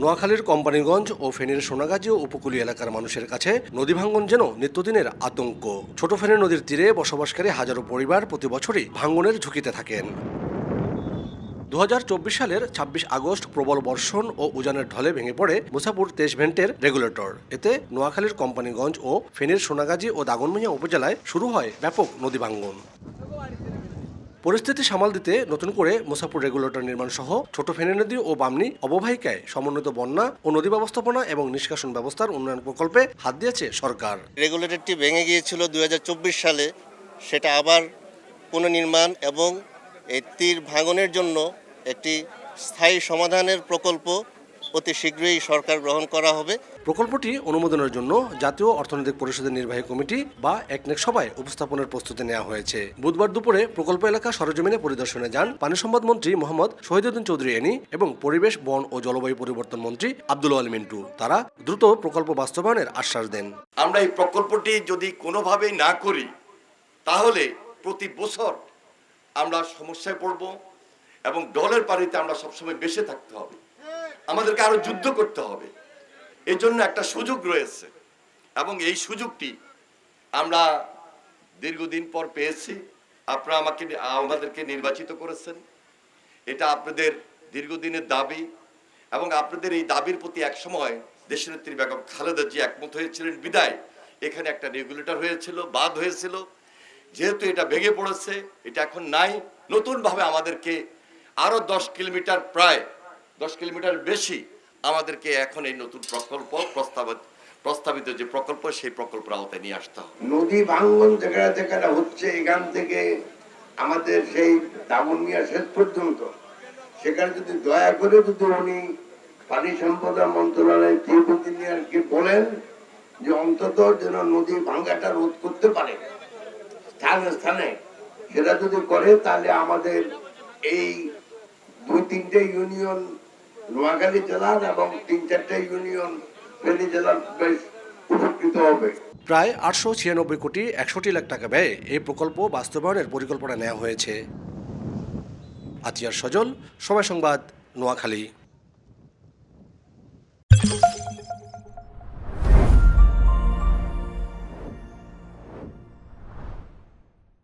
নোয়াখালীর কোম্পানিগঞ্জ ও ফেনীর সোনাগাজী ও উপকূলীয় এলাকার মানুষের কাছে নদী ভাঙ্গন যেন নিত্যদিনের আতঙ্ক। ছোট ফেনী নদীর তীরে বসবাসকারী হাজারো পরিবার প্রতি বছরই ভাঙ্গনের ঝুঁকিতে থাকেন। 2024 সালের 26 আগস্ট প্রবল বর্ষণ ও উজানের ঢলে ভেঙে পড়ে মুছাপুর 23 ভেন্টের রেগুলেটর। এতে নোয়াখালীর কোম্পানিগঞ্জ ও ফেনীর সোনাগাজী ও দাগনভূঞা উপজেলায় শুরু হয় ব্যাপক নদী ভাঙ্গন। পরিস্থিতি সামাল দিতে নতুন করে মুছাপুর রেগুলেটর নির্মাণ সহ ছোট ফেনী নদী ও বামনী অববাহিকায় সমন্বিত বন্যা ও নদী ব্যবস্থাপনা এবং নিষ্কাশন ব্যবস্থার উন্নয়ন প্রকল্পে হাত দিয়েছে সরকার। রেগুলেটরটি ভেঙে গিয়েছিল 2024 সালে, সেটা আবার পুনর্নির্মাণ এবং এই তীর ভাঙনের জন্য একটি স্থায়ী সমাধানের প্রকল্প অতি শীঘ্রই সরকার গ্রহণ করা হবে। প্রকল্পটি অনুমোদনের জন্য জাতীয় অর্থনৈতিক পরিষদের নির্বাহী কমিটি বা একনেক সভায় উপস্থাপনের প্রস্তুতি নেওয়া হয়েছে। বুধবার দুপুরে প্রকল্প এলাকা সরেজমিনে পরিদর্শনে যান পানি সম্পদ মন্ত্রী মোহাম্মদ শহীদুদ্দিন চৌধুরী এনি এবং পরিবেশ, বন ও জলবায়ু পরিবর্তন মন্ত্রী আব্দুল আলী মিন্টু। তারা দ্রুত প্রকল্প বাস্তবায়নের আশ্বাস দেন। আমরা এই প্রকল্পটি যদি কোনোভাবেই না করি তাহলে প্রতি বছর আমরা সমস্যায় পড়ব এবং ডলের পানিতে আমরা সবসময় বেঁচে থাকতে হবে, আমাদেরকে আরো যুদ্ধ করতে হবে। এই জন্য একটা সুযোগ রয়েছে এবং এই সুযোগটি আমরা দীর্ঘদিন পর পেয়েছি। আপনারা আমাদেরকে নির্বাচিত করেছেন, এটা আপনাদের দীর্ঘদিনের দাবি এবং আপনাদের এই দাবির প্রতি একসময় দেশনেত্রী বেগম খালেদা জি একমত হয়েছিলেন বিদায় এখানে একটা রেগুলেটর হয়েছিল, বাঁধ হয়েছিল। যেহেতু এটা ভেঙে পড়েছে, এটা এখন নাই, নতুনভাবে আমাদেরকে আরো 10 কিলোমিটার, প্রায় 10 কিলোমিটার বেশি আমাদেরকে এখন এই নতুন প্রকল্প প্রস্তাবিত যে প্রকল্প সেই প্রকল্পের আওতায় নিয়ে আসতে হবে। নদী ভাঙ্গন যেখানে যেখানে হচ্ছে এখান থেকে আমাদের সেই দাগনভূঞা শেষ পর্যন্ত, সেখানে যদি দয়া করে যদি উনি পানি সম্পদ মন্ত্রণালয়ের চিফ ইঞ্জিনিয়ারকে বলেন যে অন্তত যেন নদী ভাঙ্গাটা রোধ করতে পারে স্থানে স্থানে, সেটা যদি করে তাহলে আমাদের এই 2-3টে ইউনিয়ন নোয়াখালী জেলার এবং 3-4টে ইউনিয়ন ফেনী জেলার বেশ উপকৃত হবে। প্রায় 896 কোটি 61 লাখ টাকা ব্যয়ে এই প্রকল্প বাস্তবায়নের পরিকল্পনা নেওয়া হয়েছে। আতিয়ার সজল, সময় সংবাদ, নোয়াখালী।